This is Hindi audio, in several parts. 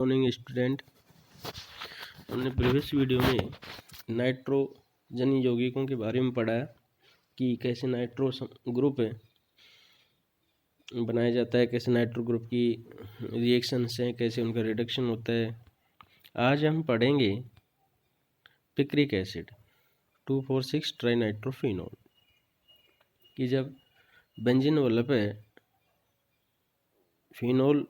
Morning student. हमने प्रीवियस वीडियो में नाइट्रोजन यौगिकों के बारे में पढ़ा कि कैसे नाइट्रो ग्रुप बनाया जाता है, कैसे नाइट्रो ग्रुप की रिएक्शंस हैं, कैसे उनका रिडक्शन होता है। आज हम पढ़ेंगे पिक्रिक एसिड 2,4,6 ट्राइनाइट्रोफिनॉल कि जब बेंजीन वल्लभ फिनोल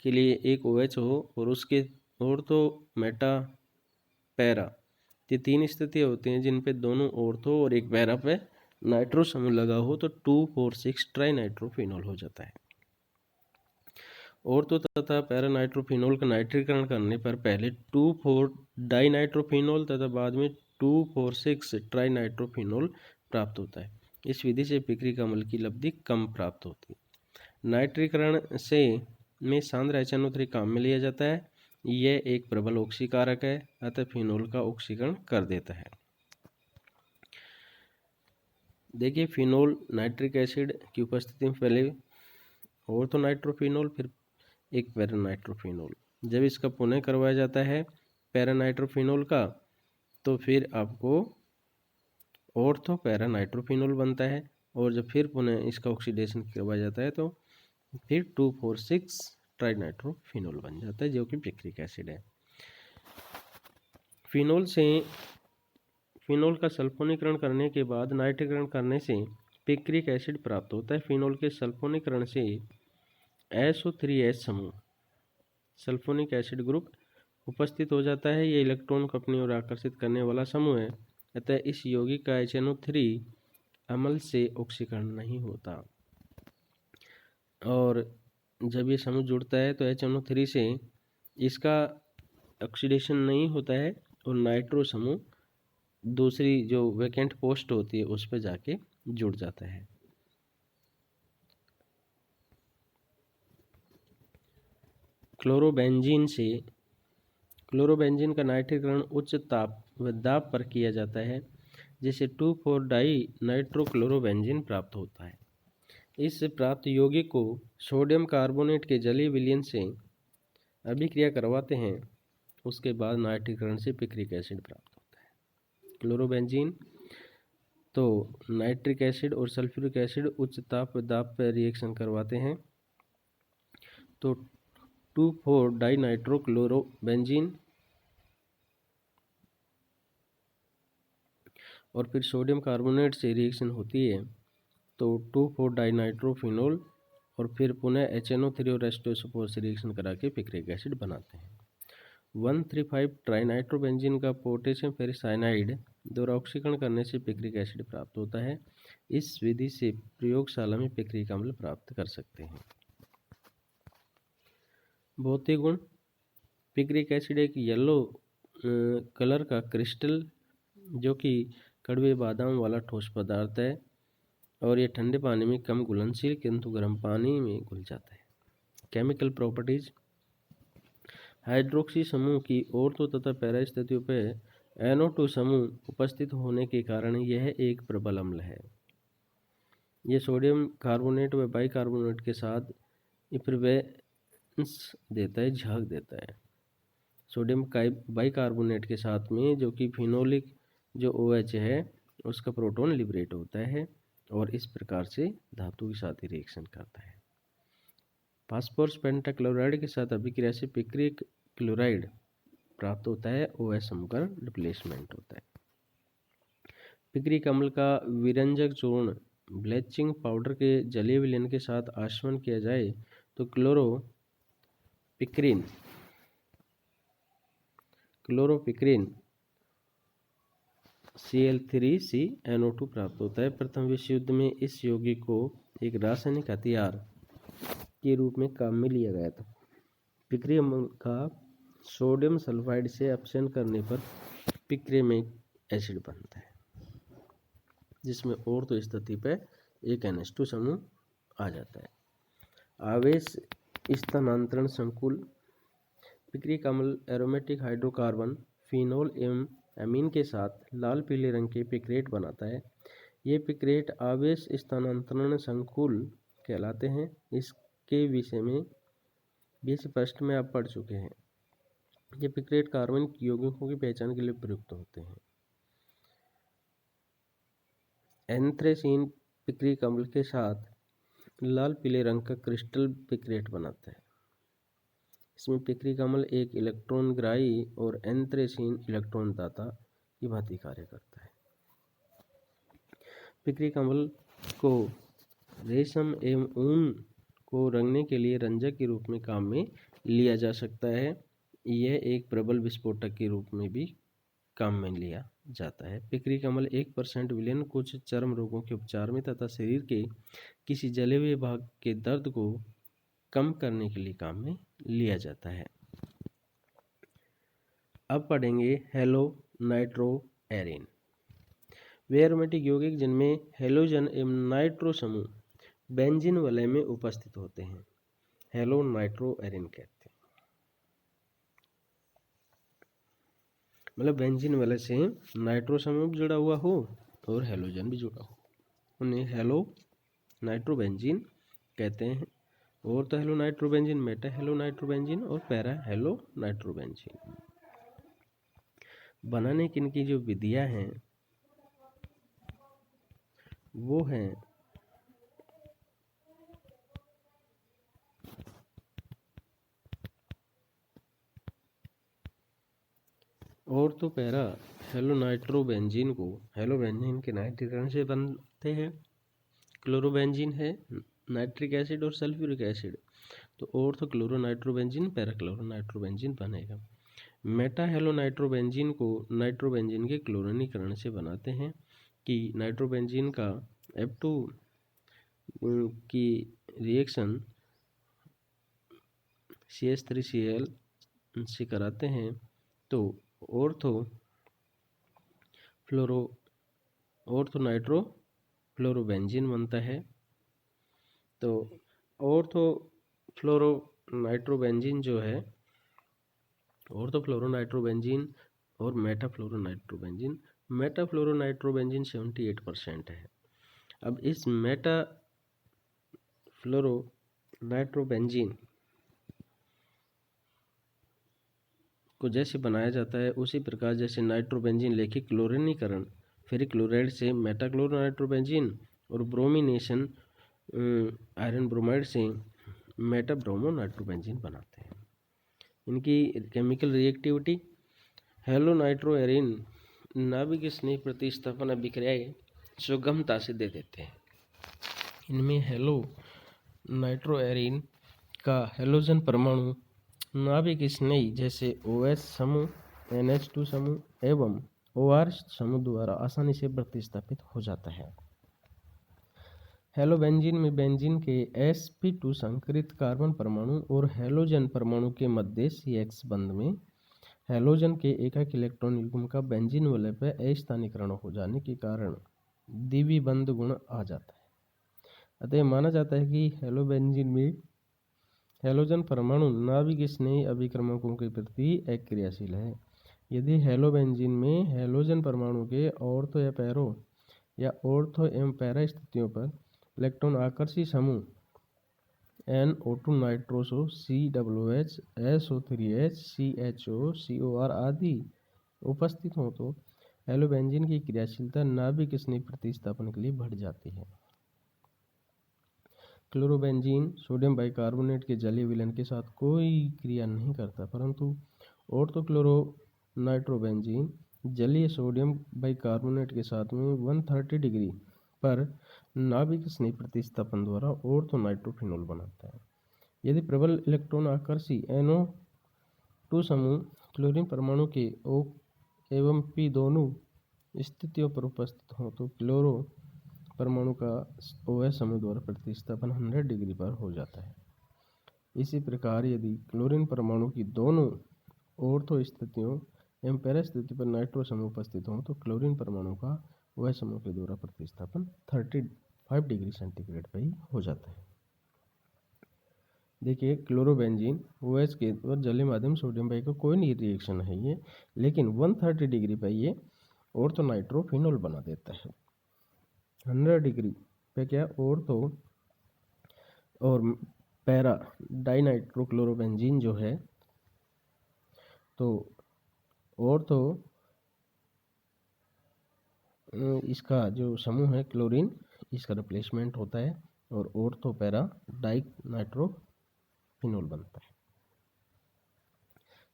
के लिए एक OH हो और उसके ऑर्थो मेटा पैरा, ये तीन स्थितियाँ होती हैं जिन पे दोनों ऑर्थो और एक पैरा पे नाइट्रो समूह लगा हो तो 2,4,6 ट्राइनाइट्रोफिनॉल हो जाता है। ऑर्थो तथा पैरा नाइट्रोफिनॉल का नाइट्रीकरण करने पर पहले 2,4-डाइनाइट्रोफिनॉल तथा बाद में 2,4,6 ट्राइनाइट्रोफिनॉल प्राप्त होता है। इस विधि से पिक्रिक अम्ल की लब्धि कम प्राप्त होती है। नाइट्रीकरण से में सांद्र HNO3 काम में लिया जाता है। यह एक प्रबल ऑक्सीकारक है, अतः फिनोल का ऑक्सीकरण कर देता है। देखिए, फिनोल नाइट्रिक एसिड की उपस्थिति में पहले ऑर्थो नाइट्रोफिनोल, फिर एक पैरानाइट्रोफिनोल। जब इसका पुनः करवाया जाता है पैरानाइट्रोफिनोल का, तो फिर आपको ऑर्थो पैरानाइट्रोफिनोल बनता है, और जब फिर पुनः इसका ऑक्सीडेशन करवाया जाता है तो फिर 2,4,6 ट्राइनाइट्रोफिनोल बन जाता है, जो कि पिक्रिक एसिड है। फिनोल का सल्फोनीकरण करने के बाद नाइट्रीकरण करने से पिक्रिक एसिड प्राप्त होता है। फिनोल के सल्फोनीकरण से SO3H समूह सल्फोनिक एसिड ग्रुप उपस्थित हो जाता है। ये इलेक्ट्रॉन को अपनी ओर आकर्षित करने वाला समूह है, अतः इस यौगिक का HNO3 अम्ल से ऑक्सीकरण नहीं होता, और जब ये समूह जुड़ता है तो HNO3 से इसका ऑक्सीडेशन नहीं होता है और नाइट्रो समूह दूसरी जो वैकेंट पोस्ट होती है उस पर जाके जुड़ जाता है। क्लोरोबेंजीन का नाइट्रीकरण उच्च ताप व दाब पर किया जाता है, जिससे 2,4-डाई नाइट्रोक्लोरोबेंजीन प्राप्त होता है। इस प्राप्त यौगिक को सोडियम कार्बोनेट के जलीय विलयन से अभिक्रिया करवाते हैं। उसके बाद नाइट्रीकरण से पिक्रिक एसिड प्राप्त होता है। क्लोरोबेंजीन तो नाइट्रिक एसिड और सल्फ्यूरिक एसिड उच्च ताप व दाब पर रिएक्शन करवाते हैं, तो 2,4-डाई नाइट्रोक्लोरोबेंजीन और फिर सोडियम कार्बोनेट से रिएक्शन होती है तो 2,4-डाई नाइट्रोफिनोल, और फिर पुनः HNO3 और H2SO4 से रिएक्शन करा के पिक्रिक एसिड बनाते हैं। 1,3,5 ट्राइनाइट्रोबेंजीन का पोटेशियम फेरिसाइनाइड द्वारा ऑक्सीकरण करने से पिक्रिक एसिड प्राप्त होता है। इस विधि से प्रयोगशाला में पिक्रिक अम्ल प्राप्त कर सकते हैं। भौतिक गुण: पिक्रिक एसिड एक येलो कलर का क्रिस्टल जो कि कड़वे बादाम वाला ठोस पदार्थ है, और ये ठंडे पानी में कम घुलनशील किंतु गर्म पानी में घुल जाता है। केमिकल प्रॉपर्टीज: हाइड्रोक्सी समूह की ऑर्थो तथा पैरा स्थितियों पर NO2 समूह उपस्थित होने के कारण यह एक प्रबल अम्ल है। यह सोडियम कार्बोनेट व बाइकार्बोनेट के साथ इफ्रिवेंस देता है, झाग देता है। सोडियम बाइकार्बोनेट के साथ में जो कि फिनोलिक जो OH है उसका प्रोटॉन लिबरेट होता है, और इस प्रकार से धातु के साथ ही रिएक्शन करता है। फास्फोरस पेंटाक्लोराइड के साथ अभिक्रिया से पिक्रिक क्लोराइड प्राप्त होता है, OH समूह का रिप्लेसमेंट होता है। पिक्रिक अम्ल का विरंजक चूर्ण ब्लीचिंग पाउडर के जलीय विलयन के साथ आशमन किया जाए तो क्लोरोपिक्रिन Cl3CnO2 प्राप्त होता है। प्रथम विश्व युद्ध में इस यौगिक को एक रासायनिक हथियार के रूप में काम में लिया गया था। पिक्रिक अम्ल का सोडियम सल्फाइड से अपचयन करने पर पिक्रिमिक एसिड बनता है, जिसमें ऑर्थो स्थिति पर एक NH2 समूह आ जाता है। आवेश स्थानांतरण संकुल: पिक्रिक अम्ल एरोमेटिक हाइड्रोकार्बन फिनोल एवं एमीन के साथ लाल पीले रंग के पिक्रेट बनाता है। ये पिक्रेट आवेश स्थानांतरण संकुल कहलाते हैं। इसके विषय में बीएससी फर्स्ट में आप पढ़ चुके हैं। ये पिक्रेट कार्बन यौगिकों की पहचान के लिए प्रयुक्त होते हैं। एंथ्रेसीन पिक्री अम्ल के साथ लाल पीले रंग का क्रिस्टल पिक्रेट बनाता है। इसमें पिक्री अम्ल एक इलेक्ट्रॉन ग्राही और एंथ्रेसीन इलेक्ट्रॉन दाता की भांति कार्य करता है। पिक्री अम्ल को रेशम एवं ऊन को रंगने के लिए रंजक के रूप में काम में लिया जा सकता है। यह एक प्रबल विस्फोटक के रूप में भी काम में लिया जाता है। पिक्री अम्ल 1% विलयन कुछ चर्म रोगों के उपचार में तथा शरीर के किसी जले हुए भाग के दर्द को कम करने के लिए काम में लिया जाता है। अब पढ़ेंगे हेलो नाइट्रो एरिन। वे एरोमेटिक यौगिक जिनमें हेलोजन एवं नाइट्रो समूह बेंजीन वलय में उपस्थित होते हैं, हेलो नाइट्रो एरिन कहते हैं। मतलब बेंजीन वलय से नाइट्रो समूह भी जुड़ा हुआ हो और हेलोजन भी जुड़ा हो, उन्हें हेलो नाइट्रोबेंजीन कहते हैं। और तो hello nitrobenzene, Meta hello nitrobenzene और पैरा हेलो नाइट्रोबेंजीन। बनाने की इनकी जो विधियां हैं वो हैं और तो पैरा हेलो नाइट्रोबेंजीन को हेलोबेंजीन के नाइट्रीकरण से बनते हैं। क्लोरोबेंजीन है नाइट्रिक एसिड और सल्फ्यूरिक एसिड, तो ortho chloro nitrobenzene para chloro nitrobenzene बनेगा। मेटा हेलो नाइट्रोबेंजीन को नाइट्रोबेंजीन के क्लोरीनीकरण से बनाते हैं कि नाइट्रोबेंजीन का F2 की रिएक्शन CH3Cl से कराते हैं तो ऑर्थो नाइट्रो फ्लोरोबेंजीन बनता है। तो ऑर्थो फ्लोरो नाइट्रोबेंजीन जो है, ऑर्थो नाइट्रोबेंजीन और मेटाफ्लोरो नाइट्रोबेंजीन, मेटाफ्लोरो नाइट्रोबेंजीन 78% है। अब इस मेटाफ्लोरो नाइट्रोबेंजीन को जैसे बनाया जाता है उसी प्रकार जैसे नाइट्रोबेंजीन लेके क्लोरीनीकरण फेरिक क्लोराइड से मेटाक्लोरो नाइट्रोबेंजीन और ब्रोमिनेशन आयरन ब्रोमाइड से मेटाब्रोमो नाइट्रोबेंजीन बनाते हैं। इनकी chemical reactivity, halo nitro arene नाभिक स्नेह प्रतिस्थापन अभिक्रियाएं सुगमता से दे देते हैं। इनमें हेलो नाइट्रो एरिन का हेलोजन परमाणु नाभिक स्नेही जैसे OH समूह, NH2 समूह एवं OR समूह द्वारा आसानी से प्रतिस्थापित हो जाता है। हेलोबेंजीन में बेंजीन के sp2 संकरित कार्बन परमाणु और हेलोजन परमाणु के मध्य CX बंध में हेलोजन के एकाक इलेक्ट्रॉन युग्म का बेंजीन वलय पर अस्थानीकरण हो जाने के कारण द्विबंध गुण आ जाता है। अतः माना जाता है कि हेलोबेंजीन में हेलोजन परमाणु नाभिक स्नेही अभिक्रमकों के प्रति अक्रियाशील है। यदि हेलोबेंजीन में हेलोजन परमाणु के ऑर्थो या पैरो या ऑर्थो एवं पैरा स्थितियों पर इलेक्ट्रॉन आकर्षी समूह NO2 nitroso COOH SO3H CHO COR आदि उपस्थित हों तो हेलोबेंजीन की क्रियाशीलता नाभिक स्नेही प्रतिस्थापन के लिए बढ़ जाती है। क्लोरोबेंजीन सोडियम बाइकार्बोनेट के जलीय विलयन के साथ कोई क्रिया नहीं करता, परंतु ऑर्थोक्लोरो नाइट्रोबेंजीन जलीय सोडियम बाइकार्बोनेट के साथ में 130 डिग्री पर नाभिक स्नेही प्रतिस्थापन द्वारा ऑर्थो नाइट्रोफिनोल बनाता है। यदि प्रबल इलेक्ट्रॉन आकर्षी NO2 समूह क्लोरीन परमाणु के O एवं P दोनों स्थितियों पर उपस्थित हों तो क्लोरो परमाणु का OH समूह द्वारा प्रतिस्थापन 100 डिग्री पर हो जाता है। इसी प्रकार यदि क्लोरीन परमाणु की दोनों ऑर्थो स्थितियों एवं पैरा स्थिति पर नाइट्रो समूह उपस्थित हों तो क्लोरीन परमाणु का OH समूह के द्वारा प्रतिस्थापन 35 डिग्री सेंटीग्रेड पर ही हो जाता है। देखिए क्लोरोबेंजीन OH के और जलीय माध्यम सोडियम बाई का कोई नहीं रिएक्शन है ये, लेकिन 130 डिग्री पर ये ऑर्थो नाइट्रोफिनोल बना देता है। 100 डिग्री पे क्या ऑर्थो और पैरा डाइनाइट्रोक्लोरोबेंजीन जो है, तो और तो इसका जो समूह है क्लोरीन, इसका रिप्लेसमेंट होता है, और तो पैरा डाइनाइट्रोफिनोल बनता है।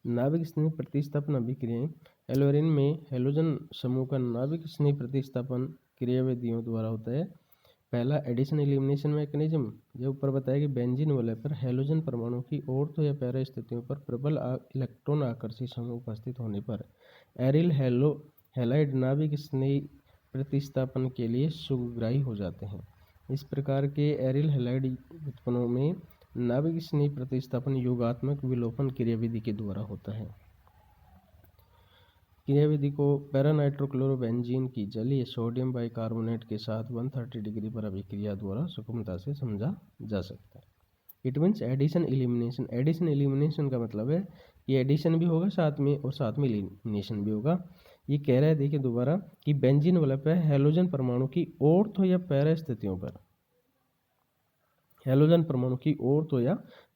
नाभिक स्नेह प्रतिस्थापन अभिक्रियाएं। एल्यूरीन में हेलोजन समूह का नाभिक स्नेह प्रतिस्थापन क्रियाविधियों द्वारा होता है। पहला, एडिशन एलिमिनेशन मैकेनिज्म। जो ऊपर बताया कि बेंजीन वलय पर हेलोजन परमाणु की ऑर्थो या पैरा स्थितियों पर प्रबल इलेक्ट्रॉन आकर्षी समूह उपस्थित होने पर एरिल हैलाइड नाभिक स्नेह प्रतिस्थापन के लिए सुग्राही हो जाते हैं। इस प्रकार के एरिल हैलाइड उत्पन्नों में नाभिक स्नेह प्रतिस्थापन योगात्मक विलोपन क्रियाविधि के द्वारा होता है। क्रियाविधि को पैरानाइट्रोक्लोरोबेंजीन की जलीय सोडियम बाइकार्बोनेट के साथ 130 डिग्री पर अभिक्रिया द्वारा सुगमता से समझा जा सकता है। It means addition elimination. Addition elimination का मतलब है कि एडिशन भी होगा साथ में, और साथ में एलिमिनेशन भी होगा। ये कह रहा है, देखिए दोबारा, कि बेंजीन वाला पे हेलोजन परमाणु की ऑर्थो या पैरा स्थितियों पर, हेलोजन परमाणु की ऑर्थो या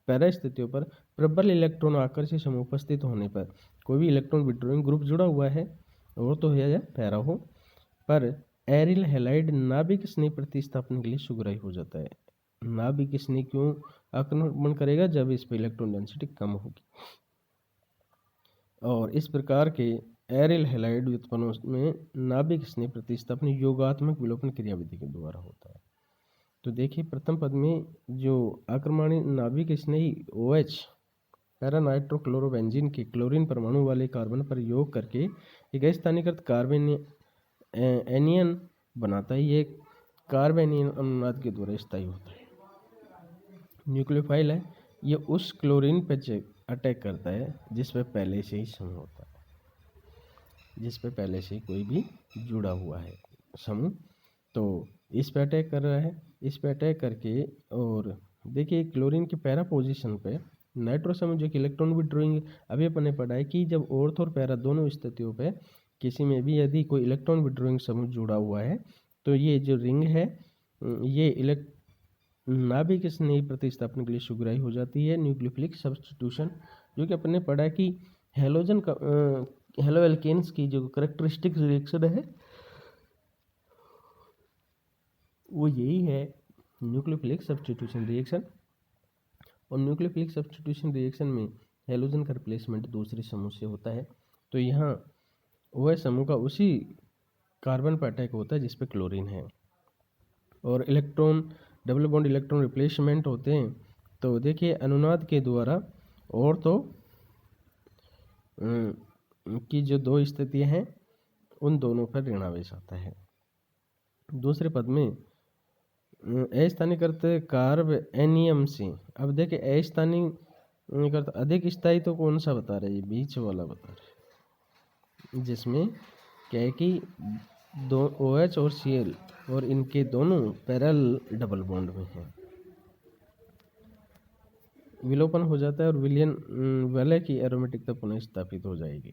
पैरा स्थितियों पर प्रबल इलेक्ट्रॉन आकर्षी समूह उपस्थित होने पर कोई भी इलेक्ट्रॉन विड्रॉइंग ग्रुप जुड़ा हुआ है, ऑर्थो हो या पैरा हो, पर एरिल हैलाइड नाभिक स्नेह प्रतिस्थापन के लिए सुग्राही हो जाता है। नाभिक स्नेह क्यों आक्रमण करेगा? जब इस पर इलेक्ट्रॉन डेंसिटी कम होगी। और इस प्रकार के एरिल हैलाइड व्युत्पन्नों में नाभिक स्नेह प्रतिस्थापन योगात्मक विलोपन क्रियाविधि के द्वारा होता है। तो देखिए प्रथम पद में जो आक्रमणी नाभिक स्नेही OH पैरानाइट्रोक्लोरोबेंजीन के क्लोरीन परमाणु वाले कार्बन पर योग करके एक स्थानीयकृत कार्बन एनियन बनाता है। ये कार्बेनियन अनुनाद के द्वारा स्थायी होता है। न्यूक्लियोफाइल है, ये उस क्लोरीन पर अटैक करता है जिस पर पहले से ही समूह होता है, जिस पे पहले से कोई भी जुड़ा हुआ है समूह, तो इस पे अटैक कर रहा है। इस पे अटैक करके, और देखिए क्लोरीन के पैरा पोजीशन पे नाइट्रो समूह जो कि इलेक्ट्रॉन विड्रॉइंग, अभी अपन ने पढ़ा है कि जब ऑर्थ और पैरा दोनों स्थितियों पे किसी में भी यदि कोई इलेक्ट्रॉन विड्रॉइंग समूह जुड़ा हुआ है, तो ये जो रिंग है ये नाभिक स्नेह प्रतिस्थापन के लिए सुग्राही हो जाती है। न्यूक्लियोफिलिक सब्स्टिट्यूशन, जो कि अपन ने पढ़ा है कि हेलोजन का हेलो एल्केन्स की जो करेक्टरिस्टिक रिएक्शन है वो यही है, न्यूक्लियोफिलिक सब्स्टिट्यूशन रिएक्शन। और न्यूक्लियोफिलिक सब्स्टिट्यूशन रिएक्शन में हेलोजन का रिप्लेसमेंट दूसरे समूह से होता है। तो यहाँ वह समूह का उसी कार्बन पर अटैक होता है जिस पे क्लोरीन है, और electron double bond electron replacement होते हैं। तो देखिए अनुनाद के द्वारा और तो की जो दो स्थितियां हैं उन दोनों पर ऋणावेश आता है। दूसरे पद में अस्थानीकृत कार्ब एनियम से, अब देखिए अस्थानीकृत अधिक स्थायी तो कौन सा बता रहे हैं? बीच वाला बता रहे हैं, जिसमें क्या है कि दो OH और Cl और इनके दोनों पैरेलल डबल बॉन्ड में हैं, विलोपन हो जाता है और वलय की एरोमेटिकता पुनः स्थापित हो जाएगी।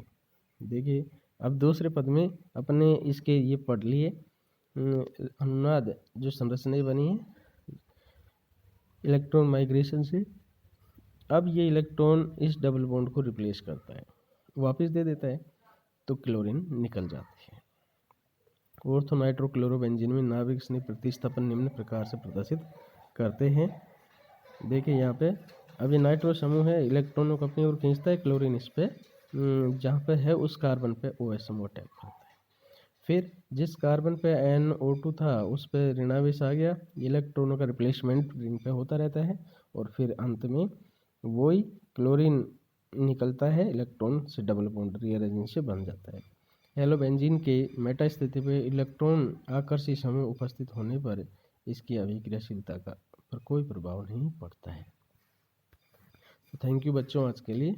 देखिए अब दूसरे पद में अपने इसके ये पढ़ लिए अनुनाद जो संरचनाएं बनी है इलेक्ट्रॉन माइग्रेशन से। अब ये इलेक्ट्रॉन इस डबल बॉन्ड को रिप्लेस करता है, वापस दे देता है, तो क्लोरीन निकल जाती है। ऑर्थो नाइट्रोक्लोरोबेंजीन में नाभिक स्नेह प्रतिस्थापन निम्न प्रकार से प्रदर्शित करते हैं। देखिए यहाँ पे अभी नाइट्रो समूह है, इलेक्ट्रॉनों को अपनी ओर खींचता है, क्लोरीन इस पे जहाँ पे है उस कार्बन पे OH समूह अटैक करता है। फिर जिस कार्बन पे NO2 था उस पे ऋणावेश आ गया, इलेक्ट्रॉनों का रिप्लेसमेंट रिंग पे होता रहता है, और फिर अंत में वही क्लोरीन निकलता है, इलेक्ट्रॉन से डबल बॉन्ड रीअरेंज से बन जाता है। हेलोबेंजीन के मेटा स्थिति पे इलेक्ट्रॉन आकर्षी समूह उपस्थित होने पर इसकी अभिक्रियाशीलता का पर कोई प्रभाव नहीं पड़ता है। थैंक यू बच्चों आज के लिए।